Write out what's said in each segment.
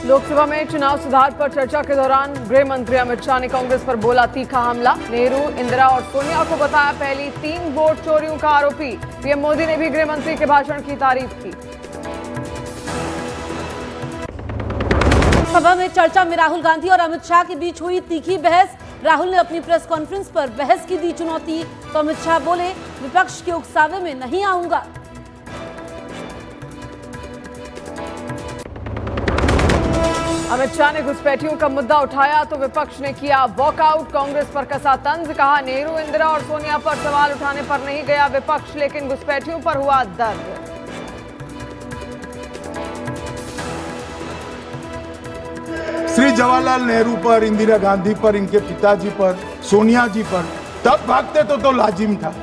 लोकसभा में चुनाव सुधार पर चर्चा के दौरान गृह मंत्री अमित शाह ने कांग्रेस पर बोला तीखा हमला। नेहरू, इंदिरा और सोनिया को बताया पहली 3 वोट चोरियों का आरोपी। पीएम मोदी ने भी गृह मंत्री के भाषण की तारीफ की। सभा में चर्चा में राहुल गांधी और अमित शाह के बीच हुई तीखी बहस। राहुल ने अपनी प्रेस कॉन्फ्रेंस पर बहस की दी चुनौती, तो अमित शाह बोले विपक्ष के उकसावे में नहीं आऊंगा। अमित शाह ने घुसपैठियों का मुद्दा उठाया तो विपक्ष ने किया वॉकआउट। कांग्रेस पर कसा तंज, कहा नेहरू, इंदिरा और सोनिया पर सवाल उठाने पर नहीं गया विपक्ष, लेकिन घुसपैठियों पर हुआ दर्द। श्री जवाहरलाल नेहरू पर, इंदिरा गांधी पर, इनके पिताजी पर, सोनिया जी पर तब भागते तो लाजिम था।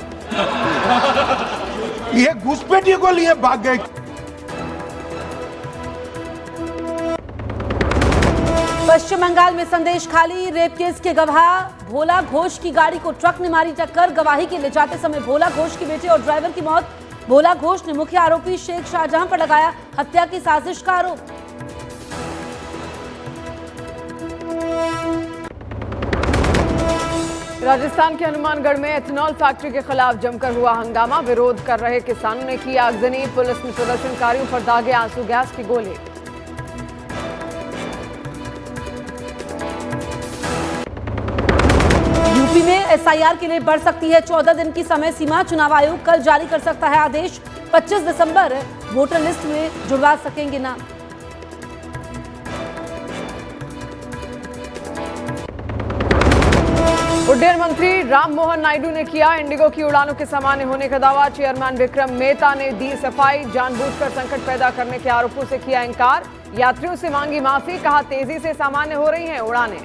ये घुसपैठियों को लिए भाग गए। पश्चिम बंगाल में संदेश खाली, रेप केस के गवाह भोला घोष की गाड़ी को ट्रक ने मारी टक्कर। गवाही के ले जाते समय भोला घोष के बेटे और ड्राइवर की मौत। भोला घोष ने मुख्य आरोपी शेख शाहजहां पर लगाया हत्या की साजिश का आरोप। राजस्थान के हनुमानगढ़ में एथेनॉल फैक्ट्री के खिलाफ जमकर हुआ हंगामा। विरोध कर रहे किसानों ने की आगजनी। पुलिस ने प्रदर्शनकारियों पर दागे आंसू गैस की गोले। यूपी में एसआईआर के लिए बढ़ सकती है 14 दिन की समय सीमा। चुनाव आयोग कल जारी कर सकता है आदेश। 25 दिसंबर वोटर लिस्ट में जुड़वा सकेंगे नाम। उड्डयन मंत्री राम मोहन नायडू ने किया इंडिगो की उड़ानों के सामान्य होने का दावा। चेयरमैन विक्रम मेहता ने दी सफाई। जानबूझकर संकट पैदा करने के आरोपों से किया इंकार। यात्रियों से मांगी माफी, कहा तेजी से सामान्य हो रही हैं उड़ानें।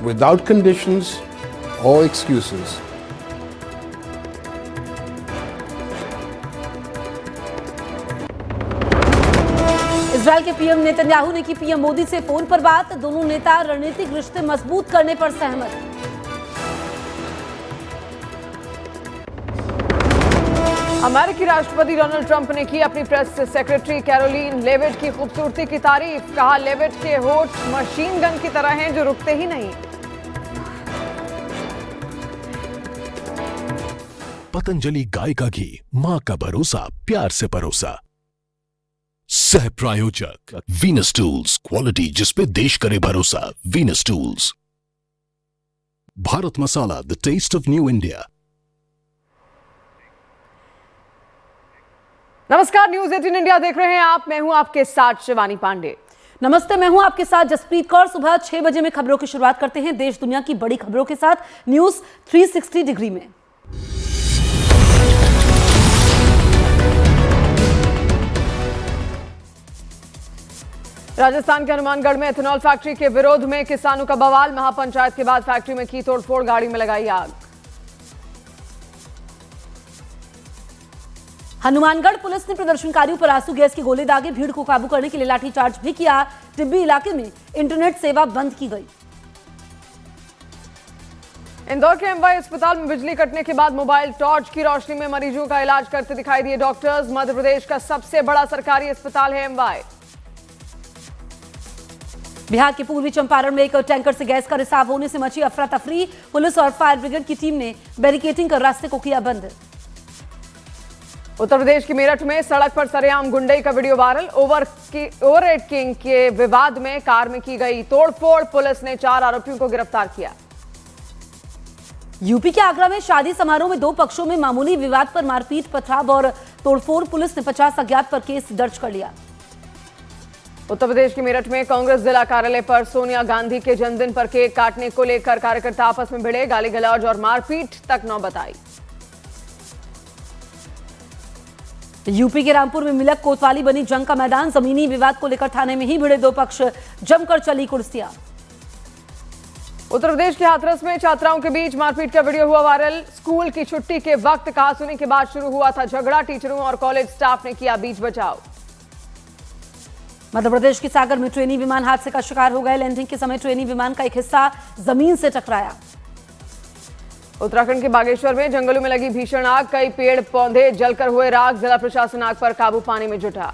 Without conditions or excuses. Israel के पीएम नेतन्याहू ने की पीएम मोदी से फोन पर बात। दोनों नेता रणनीतिक रिश्ते मजबूत करने पर सहमत। अमेरिकी राष्ट्रपति डोनाल्ड ट्रंप ने की अपनी प्रेस सेक्रेटरी कैरोलीन लेविट की खूबसूरती की तारीफ। कहा लेविट के होठ मशीन गन की तरह हैं जो रुकते ही नहीं। पतंजलि गाय का घी, मां का भरोसा, प्यार से परोसा। सह प्रायोजक वीनस टूल्स, क्वालिटी जिसपे देश करे भरोसा। Venus tools. Bharat Masala, the taste of new India. नमस्कार, न्यूज 18 इंडिया देख रहे हैं आप। मैं हूं आपके साथ शिवानी पांडे। नमस्ते, मैं हूं आपके साथ जसप्रीत कौर। सुबह 6 बजे में खबरों की शुरुआत करते हैं देश दुनिया की बड़ी खबरों के साथ न्यूज 360 डिग्री में। राजस्थान के हनुमानगढ़ में एथेनॉल फैक्ट्री के विरोध में किसानों का बवाल। महापंचायत के बाद फैक्ट्री में की तोड़फोड़, गाड़ी में लगाई आग। हनुमानगढ़ पुलिस ने प्रदर्शनकारियों पर आंसू गैस के गोले दागे। भीड़ को काबू करने के लिए लाठीचार्ज भी किया। टिब्बी इलाके में इंटरनेट सेवा बंद की गई। इंदौर के एमवाई अस्पताल में बिजली कटने के बाद मोबाइल टॉर्च की रोशनी में मरीजों का इलाज करते दिखाई दिए डॉक्टर्स। मध्य प्रदेश का सबसे बड़ा सरकारी अस्पताल है एमवाई। बिहार के पूर्वी चंपारण में एक टैंकर से गैस का रिसाव होने से मची अफरा तफरी। पुलिस और फायर ब्रिगेड की टीम ने बैरिकेडिंग कर रास्ते को किया बंद। उत्तर प्रदेश की मेरठ में सड़क पर सरेआम गुंडई का वीडियो वायरल। ओवरहेड किंग के विवाद में कार में की गई तोड़फोड़। पुलिस ने 4 आरोपियों को गिरफ्तार किया। यूपी के आगरा में शादी समारोह में 2 पक्षों में मामूली विवाद पर मारपीट, पथराव और तोड़फोड़। पुलिस ने 50 अज्ञात पर केस दर्ज कर लिया। उत्तर प्रदेश के मेरठ में कांग्रेस जिला कार्यालय पर सोनिया गांधी के जन्मदिन पर केक काटने को लेकर कार्यकर्ता आपस में भिड़े। गाली गलौज और मारपीट तक नौबत आई। यूपी के रामपुर में मिलक कोतवाली बनी जंग का मैदान। जमीनी विवाद को लेकर थाने में ही भिड़े 2 पक्ष, जमकर चली कुर्सियां। उत्तर प्रदेश के हाथरस में छात्राओं के बीच मारपीट का वीडियो हुआ वायरल। स्कूल की छुट्टी के वक्त कहासुनी के बाद शुरू हुआ था झगड़ा। टीचरों और कॉलेज स्टाफ ने किया बीच बचाव। मध्य प्रदेश के सागर में ट्रेनी विमान हादसे का शिकार हो गए। लैंडिंग के समय ट्रेनी विमान का एक हिस्सा जमीन से टकराया। उत्तराखंड के बागेश्वर में जंगलों में लगी भीषण आग, कई पेड़ पौधे जलकर हुए राख, जिला प्रशासन आग पर काबू पाने में जुटा।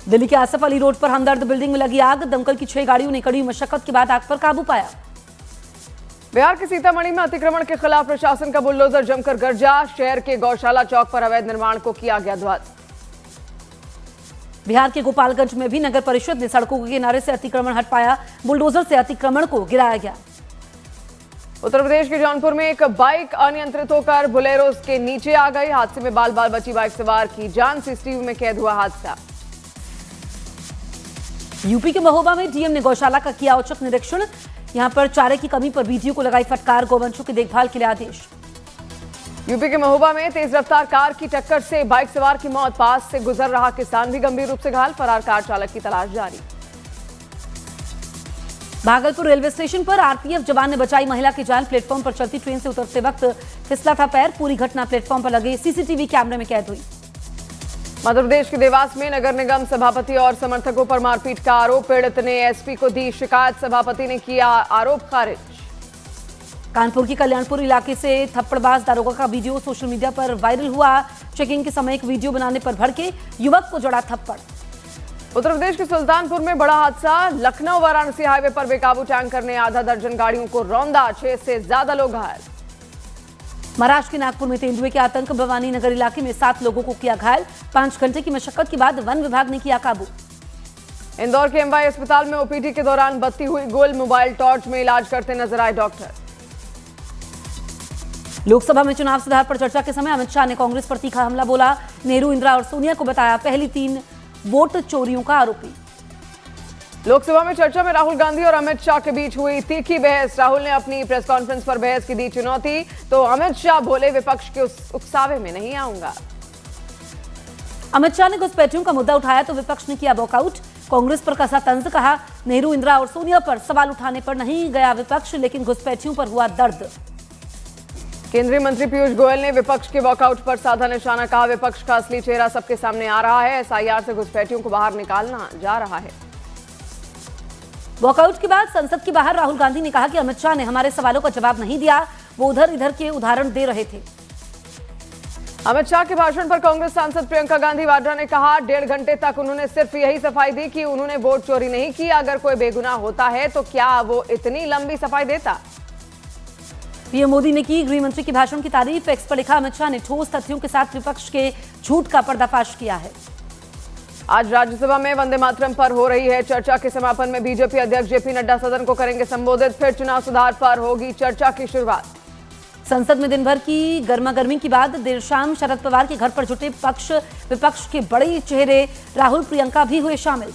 दिल्ली के आसफ अली रोड पर हमदर्द बिल्डिंग में लगी आग, दमकल की 6 गाड़ियों ने कड़ी मशक्कत के बाद आग पर काबू पाया। बिहार के सीतामढ़ी में अतिक्रमण के खिलाफ प्रशासन का बुलडोजर जमकर गरजा, शहर के गौशाला चौक पर अवैध निर्माण को किया गया ध्वस्त। बिहार के गोपालगंज में भी नगर परिषद ने सड़कों के किनारे से अतिक्रमण हटवाया, बुलडोजर से अतिक्रमण को गिराया गया। उत्तर प्रदेश के जौनपुर में एक बाइक अनियंत्रित होकर बोलेरो के नीचे आ गई, हादसे में बाल बाल बची बाइक सवार की जान, सीसीटीवी में कैद हुआ हादसा। यूपी के महोबा में डीएम ने गौशाला का किया औचक निरीक्षण, यहां पर चारे की कमी पर बीडीओ को लगाई फटकार, गौवंशों की देखभाल के लिए आदेश। यूपी के महोबा में तेज रफ्तार कार की टक्कर से बाइक सवार की मौत, पास से गुजर रहा किसान भी गंभीर रूप से घायल, फरार कार चालक की तलाश जारी। भागलपुर रेलवे स्टेशन पर आरपीएफ जवान ने बचाई महिला की जान, प्लेटफॉर्म पर चलती ट्रेन से उतरते वक्त फिसला था पैर, पूरी घटना प्लेटफॉर्म पर लगे सीसीटीवी कैमरे में कैद हुई। मध्य प्रदेश के देवास में नगर निगम सभापति और समर्थकों पर मारपीट का आरोप, पीड़ित ने एसपी को दी शिकायत, सभापति ने किया आरोप खारिज। कानपुर की कल्याणपुर इलाके से थप्पड़बाज दारोगा का वीडियो सोशल मीडिया पर वायरल हुआ, चेकिंग के समय एक वीडियो बनाने पर भड़के युवक को जड़ा थप्पड़। उत्तर प्रदेश के सुल्तानपुर में बड़ा हादसा, लखनऊ वाराणसी हाईवे पर बेकाबू टैंकर ने आधा दर्जन गाड़ियों को रौंदा, 6 से ज्यादा लोग घायल। महाराष्ट्र के नागपुर में तेंदुए के आतंक, भवानी नगर इलाके में 7 लोगों को किया घायल, 5 घंटे की मशक्कत के बाद वन विभाग ने किया काबू। इंदौर के एमवाई अस्पताल में ओपीडी के दौरान बत्ती हुई गुल, मोबाइल टॉर्च में इलाज करते नजर आए डॉक्टर। लोकसभा में चुनाव सुधार पर चर्चा के समय अमित शाह ने कांग्रेस पर तीखा हमला बोला, नेहरू, इंदिरा और सोनिया को बताया पहली 3 वोट चोरियों का आरोपी। लोकसभा में चर्चा में राहुल गांधी और अमित शाह के बीच हुई तीखी बहस, राहुल ने अपनी प्रेस कॉन्फ्रेंस पर बहस की दी चुनौती, तो अमित शाह बोले विपक्ष के उस उकसावे में नहीं आऊंगा। अमित शाह ने घुसपैठियों का मुद्दा उठाया तो विपक्ष ने किया वॉकआउट, कांग्रेस पर कसा तंज, कहा नेहरू, इंदिरा और सोनिया पर सवाल उठाने पर नहीं गया विपक्ष, लेकिन घुसपैठियों पर हुआ दर्द। केंद्रीय मंत्री पीयूष गोयल ने विपक्ष के वॉकआउट पर साधा निशाना, कहा विपक्ष का असली चेहरा सबके सामने आ रहा है, एसआईआर से घुसपैठियों को बाहर निकालना जा रहा है। वॉकआउट के बाद संसद के बाहर राहुल गांधी ने कहा कि अमित शाह ने हमारे सवालों का जवाब नहीं दिया, वो उधर इधर के उदाहरण दे रहे थे। अमित शाह के भाषण पर कांग्रेस सांसद प्रियंका गांधी वाड्रा ने कहा 1.5 घंटे तक उन्होंने सिर्फ यही सफाई दी कि उन्होंने वोट चोरी नहीं की, अगर कोई बेगुनाह होता है तो क्या वो इतनी लंबी सफाई देता। पीएम मोदी ने की गृह मंत्री के भाषण की तारीफ, एक्स पर लिखा अमित शाह ने ठोस तथ्यों के साथ विपक्ष के झूठ का पर्दाफाश किया है। आज राज्यसभा में वंदे मातरम पर हो रही है चर्चा, के समापन में बीजेपी अध्यक्ष जेपी नड्डा सदन को करेंगे संबोधित, फिर चुनाव सुधार पर होगी चर्चा की शुरुआत। संसद में दिन भर की गर्मागर्मी के बाद देर शाम शरद पवार के घर पर जुटे विपक्ष के बड़े चेहरे राहुल, प्रियंका भी हुए शामिल।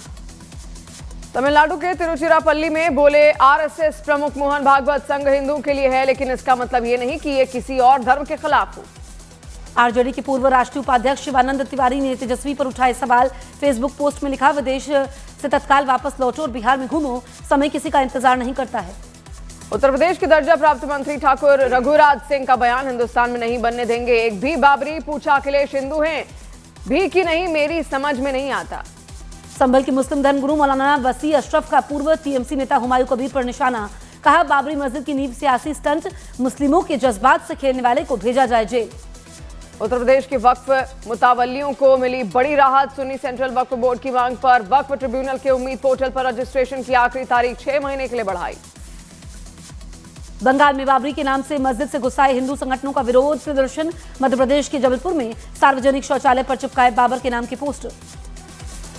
तमिलनाडु के तिरुचिरापल्ली में बोले आरएसएस प्रमुख मोहन भागवत, संघ हिंदुओं के लिए है लेकिन इसका मतलब ये नहीं कि ये किसी और धर्म के खिलाफ हो। आरजेडी के पूर्व राष्ट्रीय उपाध्यक्ष शिवानंद तिवारी ने तेजस्वी पर उठाए सवाल, फेसबुक पोस्ट में लिखा विदेश से तत्काल वापस लौटो और बिहार में घूमो, समय किसी का इंतजार नहीं करता है। उत्तर प्रदेश के दर्जा प्राप्त मंत्री ठाकुर रघुराज सिंह का बयान, हिंदुस्तान में नहीं बनने देंगे एक भी बाबरी, पूछा अखिलेश हिंदू हैं भी कि नहीं मेरी समझ में नहीं आता। संभल के मुस्लिम धर्मगुरु मौलाना वसी अशरफ का पूर्व टीएमसी नेता हुमायूं कबीर पर निशाना, कहा बाबरी मस्जिद की नींव सियासी स्टंट, मुस्लिमों के जज्बात से खेलने वाले को भेजा जाए जेल। उत्तर प्रदेश के वक्फ मुतावल्लियों को मिली बड़ी राहत, सुन्नी सेंट्रल वक्फ बोर्ड की मांग पर वक्फ ट्रिब्यूनल के उम्मीद पोर्टल पर रजिस्ट्रेशन की आखिरी तारीख 6 महीने के लिए बढ़ाई। बंगाल में बाबरी के नाम से मस्जिद से गुस्साए हिंदू संगठनों का विरोध प्रदर्शन, मध्य प्रदेश के जबलपुर में सार्वजनिक शौचालय पर चिपकाए बाबर के नाम के पोस्टर।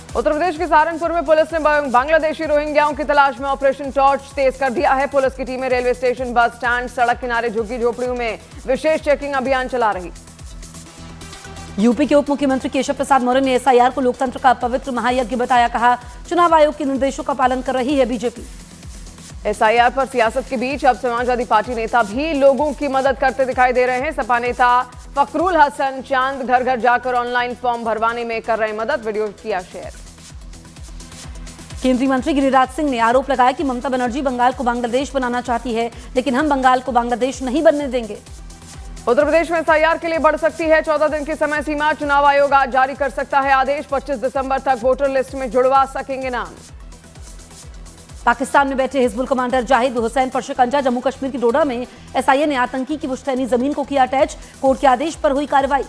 उत्तर प्रदेश के सहारनपुर में पुलिस ने बांग्लादेशी रोहिंग्याओं की तलाश में ऑपरेशन टॉर्च तेज कर दिया है, पुलिस की टीमें रेलवे स्टेशन, बस स्टैंड, सड़क किनारे, झुग्गी झोपड़ियों में विशेष चेकिंग अभियान चला रही। यूपी के उप मुख्यमंत्री केशव प्रसाद मौर्य ने एसआईआर को लोकतंत्र का पवित्र महायज्ञ बताया, कहा चुनाव आयोग के निर्देशों का पालन कर रही है बीजेपी। एसआईआर पर सियासत के बीच अब समाजवादी पार्टी नेता भी लोगों की मदद करते दिखाई दे रहे हैं। सपा नेता फखरुल हसन चांद घर घर जाकर ऑनलाइन फॉर्म भरवाने में कर रहे मदद, वीडियो किया शेयर। केंद्रीय मंत्री गिरिराज सिंह ने आरोप लगाया कि ममता बनर्जी बंगाल को बांग्लादेश बनाना चाहती है, लेकिन हम बंगाल को बांग्लादेश नहीं बनने देंगे। उत्तर प्रदेश में एसआईआर के लिए बढ़ सकती है 14 दिन की समय सीमा, चुनाव आयोग आज जारी कर सकता है आदेश, 25 दिसंबर तक वोटर लिस्ट में जुड़वा सकेंगे नाम। पाकिस्तान में बैठे हिजबुल कमांडर जाहिद हुसैन पर शिकंजा। जम्मू कश्मीर की डोडा में एसआईए ने आतंकी की पुश्तैनी जमीन को किया अटैच। कोर्ट के आदेश पर हुई कार्रवाई।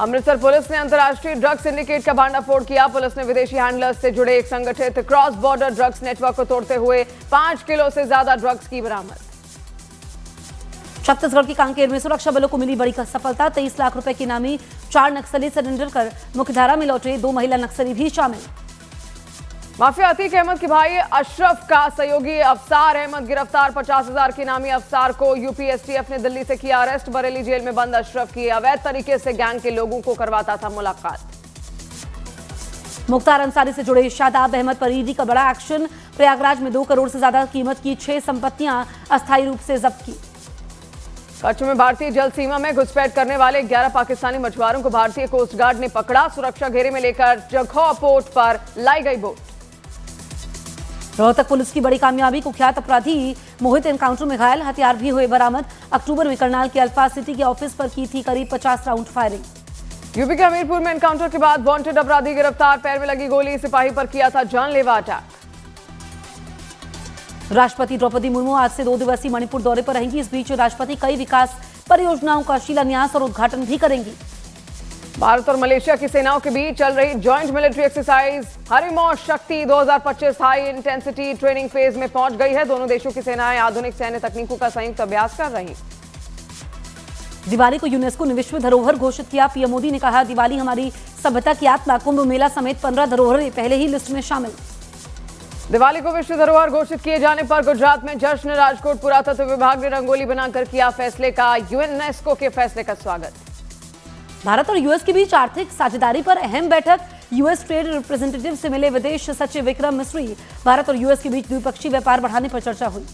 अमृतसर पुलिस ने अंतर्राष्ट्रीय ड्रग्स सिंडिकेट का भांडाफोड़ किया। पुलिस ने विदेशी हैंडलर्स से जुड़े एक संगठित क्रॉस बॉर्डर ड्रग्स नेटवर्क को तोड़ते हुए 5 किलो से ज्यादा ड्रग्स की बरामद। छत्तीसगढ़ के कांकेर में सुरक्षा बलों को मिली बड़ी सफलता। 23 लाख रुपए की इनामी 4 नक्सली सरेंडर कर मुख्यधारा में लौटे। 2 महिला नक्सली भी शामिल। माफिया अतीक अहमद के भाई अशरफ का सहयोगी अफसार अहमद गिरफ्तार। 50,000 के इनामी अफसार को यूपीएसटीएफ ने दिल्ली से किया अरेस्ट। बरेली जेल में बंद अशरफ की अवैध तरीके से गैंग के लोगों को करवाता था मुलाकात। मुख्तार अंसारी से जुड़े शादाब अहमद पर ईडी का बड़ा एक्शन। प्रयागराज में 2 करोड़ से ज्यादा कीमत की 6 संपत्तियां अस्थायी रूप से जब्त की। कच्छ में भारतीय जल सीमा में घुसपैठ करने वाले 11 पाकिस्तानी मछुआरों को भारतीय कोस्ट गार्ड ने पकड़ा। सुरक्षा घेरे में लेकर जखौ पोर्ट पर लाई गई बोट। रोहतक पुलिस की बड़ी कामयाबी। कुख्यात अपराधी मोहित एनकाउंटर में घायल। हथियार भी हुए बरामद। अक्टूबर में करनाल के अल्फा सिटी के ऑफिस पर की थी करीब 50 राउंड फायरिंग। यूपी के हमीरपुर में एनकाउंटर के बाद वांटेड अपराधी गिरफ्तार। पैर में लगी गोली, सिपाही पर किया था जानलेवा अटैक। राष्ट्रपति द्रौपदी मुर्मू आज से 2 दिवसीय मणिपुर दौरे पर रहेंगी। इस बीच राष्ट्रपति कई विकास परियोजनाओं का शिलान्यास और उद्घाटन भी करेंगी। भारत और मलेशिया की सेनाओं के बीच चल रही जॉइंट मिलिट्री एक्सरसाइज हरिमौश शक्ति 2025 हाई इंटेंसिटी ट्रेनिंग फेज में पहुंच गई है। दोनों देशों की सेनाएं आधुनिक सैन्य तकनीकों का संयुक्त अभ्यास कर रही। दिवाली को यूनेस्को ने विश्व धरोहर घोषित किया। पीएम मोदी ने कहा, दिवाली हमारी सभ्यता की आत्मा। कुंभ मेला समेत 15 धरोहरें पहले ही लिस्ट में शामिल। दिवाली को विश्व धरोहर घोषित किए जाने पर गुजरात में जश्न। राजकोट पुरातत्व विभाग ने रंगोली बनाकर किया फैसले का यूनेस्को के फैसले का स्वागत। भारत और यूएस के बीच आर्थिक साझेदारी पर अहम बैठक। यूएस ट्रेड रिप्रेजेंटेटिव से मिले विदेश सचिव विक्रम मिस्री। भारत और यूएस के बीच द्विपक्षीय व्यापार बढ़ाने पर चर्चा हुई।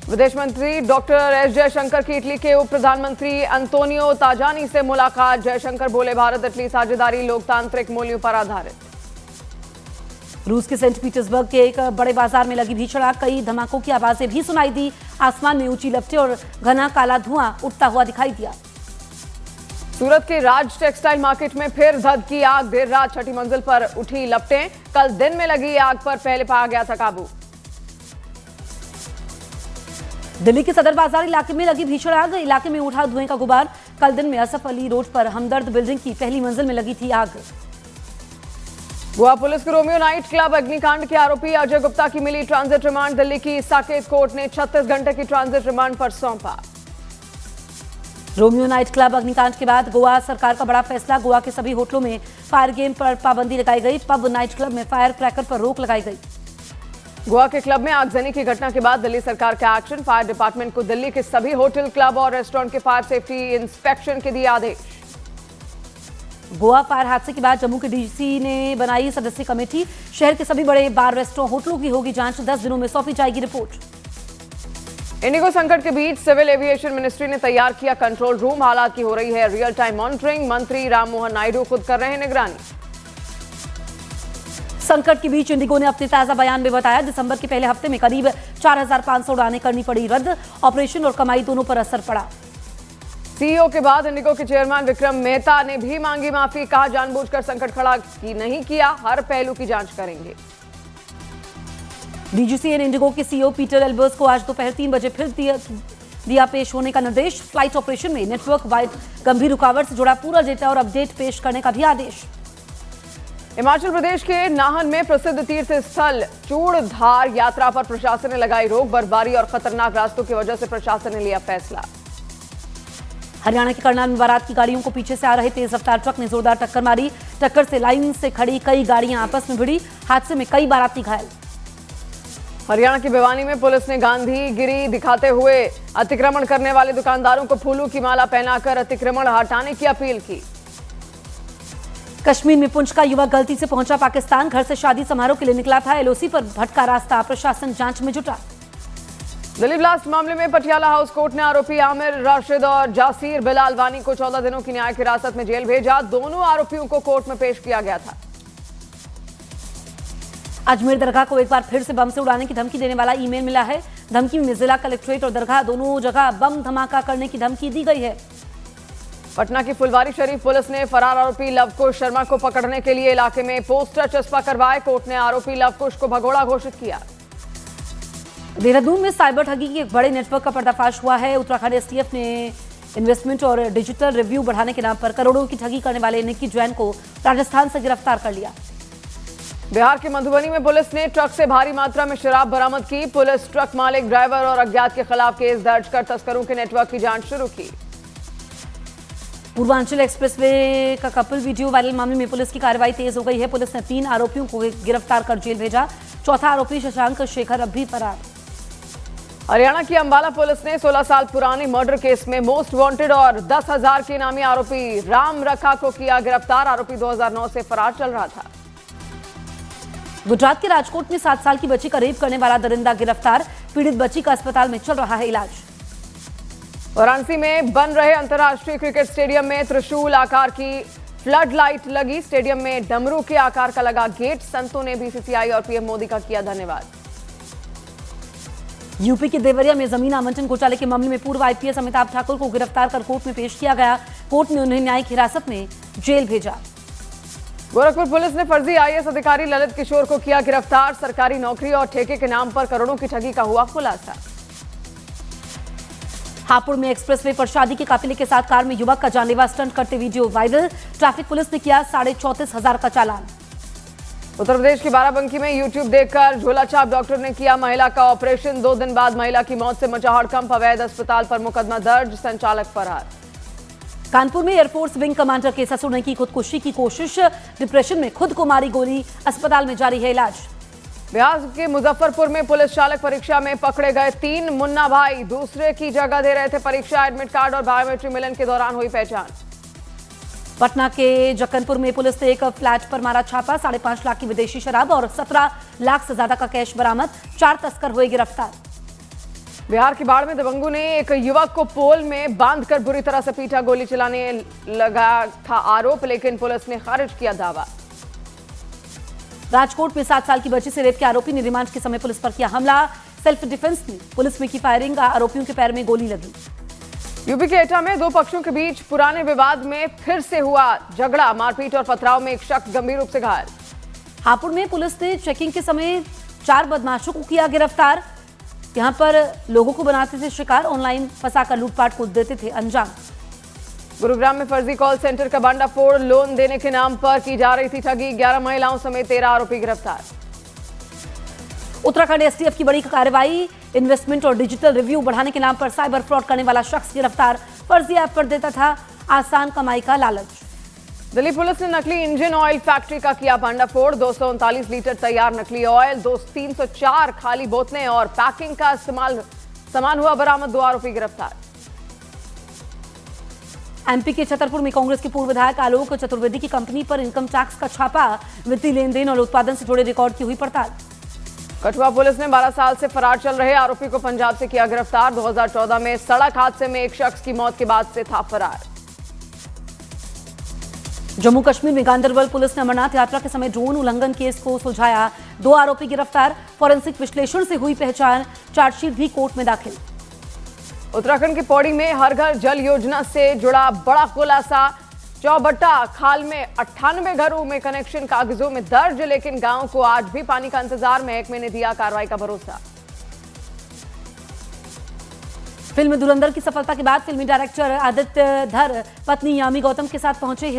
विदेश मंत्री डॉक्टर एस जयशंकर की इटली के उप प्रधानमंत्री अंतोनियो ताजानी से मुलाकात। जयशंकर बोले, भारत इटली साझेदारी लोकतांत्रिक मूल्यों पर आधारित। रूस के सेंट पीटर्सबर्ग के एक बड़े बाजार में लगी भीषण आग। कई धमाकों की आवाजें भी सुनाई दी। आसमान में ऊंची लपटें और घना काला धुआं उठता हुआ दिखाई दिया। सूरत के राज टेक्सटाइल मार्केट में फिर धधकी आग। देर रात 6ठी मंजिल पर उठी लपटें। कल दिन में लगी आग पर पहले पाया गया था काबू। दिल्ली के सदर बाजार इलाके में लगी भीषण आग। इलाके में उठा धुएं का गुबार। कल दिन में असफ अली रोड पर हमदर्द बिल्डिंग की पहली मंजिल में लगी थी आग। गोवा पुलिस को रोमियो नाइट क्लब अग्निकांड के आरोपी अजय गुप्ता की मिली ट्रांजिट रिमांड। दिल्ली की साकेत कोर्ट ने 36 घंटे की ट्रांजिट रिमांड पर सौंपा। रोमियो नाइट क्लब अग्निकांड के बाद गोवा सरकार का बड़ा फैसला। गोवा के सभी होटलों में फायर गेम पर पाबंदी लगाई गई। पब नाइट क्लब में फायर क्रैकर पर रोक लगाई गई। गोवा के क्लब में आगजनी की घटना के बाद दिल्ली सरकार का एक्शन। फायर डिपार्टमेंट को दिल्ली के सभी होटल, क्लब और रेस्टोरेंट के फायर सेफ्टी इंस्पेक्शन के दिए आदेश। गोवा फायर हादसे के बाद जम्मू के डीसी ने बनाई सदस्य कमेटी। शहर के सभी बड़े बार, रेस्टोरेंट, होटलों की होगी जांच। 10 दिनों में सौंपी जाएगी रिपोर्ट। इंडिगो संकट के बीच सिविल एविएशन मिनिस्ट्री ने तैयार किया कंट्रोल रूम। हालात की हो रही है रियल टाइम मॉनिटरिंग। मंत्री राम मोहन नायडू खुद कर रहे हैं निगरानी। संकट के बीच इंडिगो ने अपने ताजा बयान में बताया, दिसंबर के पहले हफ्ते में करीब 4,500 उड़ानें करनी पड़ी रद्द। ऑपरेशन और कमाई दोनों पर असर पड़ा। सीईओ के बाद इंडिगो के चेयरमैन विक्रम मेहता ने भी मांगी माफी। कहा, जानबूझकर संकट खड़ा नहीं किया, हर पहलू की जांच करेंगे। डीजीसीए ने इंडिगो के सीईओ पीटर एल्बर्स को आज दोपहर 3 बजे फिर दिया पेश होने का निर्देश। फ्लाइट ऑपरेशन में नेटवर्क वाइड गंभीर रुकावट से जुड़ा पूरा डेटा और अपडेट पेश करने का भी आदेश। हिमाचल प्रदेश के नाहन में प्रसिद्ध तीर्थ स्थल चूड़धार यात्रा पर प्रशासन ने लगाई रोक। बर्फबारी और खतरनाक रास्तों की वजह से प्रशासन ने लिया फैसला। हरियाणा के करनाल में बारात की गाड़ियों को पीछे से आ रहे तेज रफ्तार ट्रक ने जोरदार टक्कर मारी। टक्कर से लाइन से खड़ी कई गाड़ियां आपस में भिड़ी। हादसे में कई बाराती घायल। हरियाणा की भिवानी में पुलिस ने गांधीगिरी दिखाते हुए अतिक्रमण करने वाले दुकानदारों को फूलों की माला पहनाकर अतिक्रमण हटाने की अपील की। कश्मीर में पुंछ का युवक गलती से पहुंचा पाकिस्तान। घर से शादी समारोह के लिए निकला था। एलओसी पर भटका रास्ता। प्रशासन जांच में जुटा। दिल्ली ब्लास्ट मामले में पटियाला हाउस कोर्ट ने आरोपी आमिर राशिद और जासीर बिलाल वानी को 14 दिनों की न्यायिक हिरासत में जेल भेजा। दोनों आरोपियों को कोर्ट में पेश किया गया था। अजमेर दरगाह को एक बार फिर से बम से उड़ाने की धमकी देने वाला ईमेल मिला है। धमकी में जिला कलेक्ट्रेट और दरगाह दोनों जगह बम धमाका करने की धमकी दी गई है। पटना की फुलवारी शरीफ पुलिस ने फरार आरोपी लवकुश शर्मा को पकड़ने के लिए इलाके में पोस्टर चस्पा करवाए। कोर्ट ने आरोपी लवकुश को भगोड़ा घोषित किया। देहरादून में साइबर ठगी के एक बड़े नेटवर्क का पर्दाफाश हुआ है। उत्तराखंड एसटीएफ ने इन्वेस्टमेंट और डिजिटल रिव्यू बढ़ाने के नाम पर करोड़ों की ठगी करने वाले निक्की जैन को राजस्थान से गिरफ्तार कर लिया। बिहार के मधुबनी में पुलिस ने ट्रक से भारी मात्रा में शराब बरामद की। पुलिस ट्रक मालिक, ड्राइवर और अज्ञात के खिलाफ केस दर्ज कर तस्करों के नेटवर्क की जांच शुरू की। पूर्वांचल एक्सप्रेसवे का कपल वीडियो वायरल मामले में पुलिस की कार्रवाई तेज हो गई है। पुलिस ने 3 आरोपियों को गिरफ्तार कर जेल भेजा। चौथा आरोपी शशांक शेखर अब भी फरार। हरियाणा की अंबाला पुलिस ने 16 साल पुराने मर्डर केस में मोस्ट वांटेड और 10,000 के इनामी आरोपी राम रखा को किया गिरफ्तार। आरोपी 2009 से फरार चल रहा था। गुजरात के राजकोट में 7 साल की बच्ची का रेप करने वाला दरिंदा गिरफ्तार। पीड़ित बच्ची का अस्पताल में चल रहा है इलाज। वाराणसी में बन रहे अंतर्राष्ट्रीय क्रिकेट स्टेडियम में त्रिशूल आकार की फ्लड लाइट लगी। स्टेडियम में डमरू के आकार का लगा गेट। संतों ने बीसीसीआई और पीएम मोदी का किया धन्यवाद। यूपी के देवरिया में जमीन आवंटन घोटाले के मामले में पूर्व आईपीएस अमिताभ ठाकुर को गिरफ्तार कर कोर्ट में पेश किया गया। कोर्ट ने उन्हें न्यायिक हिरासत में जेल भेजा। गोरखपुर पुलिस ने फर्जी आईएएस अधिकारी ललित किशोर को किया गिरफ्तार। सरकारी नौकरी और ठेके के नाम पर करोड़ों की ठगी का हुआ खुलासा। हापुड़ में एक्सप्रेसवे पर शादी के काफिले के साथ कार में युवक का जानलेवा स्टंट करते वीडियो वायरल। ट्रैफिक पुलिस ने किया 34,500 का चालान। उत्तर प्रदेश की बाराबंकी में यूट्यूब देखकर झोलाछाप डॉक्टर ने किया महिला का ऑपरेशन। 2 दिन बाद महिला की मौत से मचा हड़कंप। अवैध अस्पताल पर मुकदमा दर्ज, संचालक फरार। कानपुर में एयरफोर्स विंग कमांडर के ससुर ने की खुदकुशी की कोशिश। डिप्रेशन में खुद को मारी गोली। अस्पताल में जारी है इलाज। बिहार के मुजफ्फरपुर में पुलिस चालक परीक्षा में पकड़े गए 3 मुन्ना भाई दूसरे की जगह दे रहे थे परीक्षा। एडमिट कार्ड और बायोमेट्रिक मिलन के दौरान हुई पहचान। पटना के जक्कनपुर में पुलिस ने एक फ्लैट पर मारा छापा। 5.5 लाख की विदेशी शराब और 17 लाख से ज्यादा का कैश बरामद। 4 तस्कर हुए गिरफ्तार। बिहार की बाढ़ में दबंगों ने एक युवक को पोल में बांधकर बुरी तरह से पीटा। गोली चलाने लगा था आरोप, लेकिन पुलिस ने खारिज किया दावा। राजकोट में 7 साल की बच्ची से रेप के आरोपी ने रिमांड के समय पुलिस पर किया हमला। सेल्फ डिफेंस में पुलिस में की फायरिंग। आरोपियों के पैर में गोली लगी। यूपी के एटा में 2 पक्षों के बीच पुराने विवाद में फिर से हुआ झगड़ा। मारपीट और पथराव में एक शख्स गंभीर रूप से घायल। हापुड़ में पुलिस ने चेकिंग के समय 4 बदमाशों को किया गिरफ्तार। यहां पर लोगों को बनाते थे शिकार, ऑनलाइन फंसाकर लूटपाट को देते थे अंजाम। गुरुग्राम में फर्जी कॉल सेंटर का भांडाफोड़। लोन देने के नाम पर की जा रही थी ठगी। 11 महिलाओं समेत 13 आरोपी गिरफ्तार। उत्तराखंड एसटीएफ की बड़ी कार्रवाई। इन्वेस्टमेंट और डिजिटल रिव्यू बढ़ाने के नाम पर साइबर फ्रॉड करने वाला शख्स गिरफ्तार। फर्जी ऐप पर देता था आसान कमाई का लालच। दिल्ली पुलिस ने नकली इंजन ऑयल फैक्ट्री का किया भांडाफोड़। 239 लीटर तैयार नकली ऑयल, 304 खाली बोतलें और पैकिंग का सामान हुआ बरामद। 2 आरोपी गिरफ्तार। एमपी के छतरपुर में कांग्रेस के पूर्व विधायक आलोक चतुर्वेदी की कंपनी पर इनकम टैक्स का छापा। वित्तीय लेन देन और उत्पादन से जुड़े रिकॉर्ड की हुई पड़ताल। कठुआ पुलिस ने 12 साल से फरार चल रहे आरोपी को पंजाब से किया गिरफ्तार। 2014 में सड़क हादसे में एक शख्स की मौत के बाद से था फरार। जम्मू कश्मीर में गांदरबल पुलिस ने अमरनाथ यात्रा के समय ड्रोन उल्लंघन केस को सुलझाया। 2 आरोपी गिरफ्तार। फॉरेंसिक विश्लेषण से हुई पहचान। चार्जशीट भी कोर्ट में दाखिल। उत्तराखंड की पौड़ी में हर घर जल योजना से जुड़ा बड़ा खुलासा। चौबट्टा खाल में 98 घरों में कनेक्शन कागजों में दर्ज, लेकिन गांव को आज भी पानी का इंतजार। महकमे ने दिया कार्रवाई का भरोसा। फिल्म धुरंधर की सफलता के बाद फिल्मी डायरेक्टर आदित्य धर पत्नी यामी गौतम के साथ पहुंचे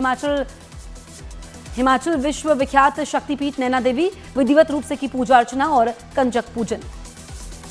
हिमाचल विश्व विख्यात शक्तिपीठ नैना देवी। विधिवत रूप से की पूजा अर्चना और कंजक पूजन।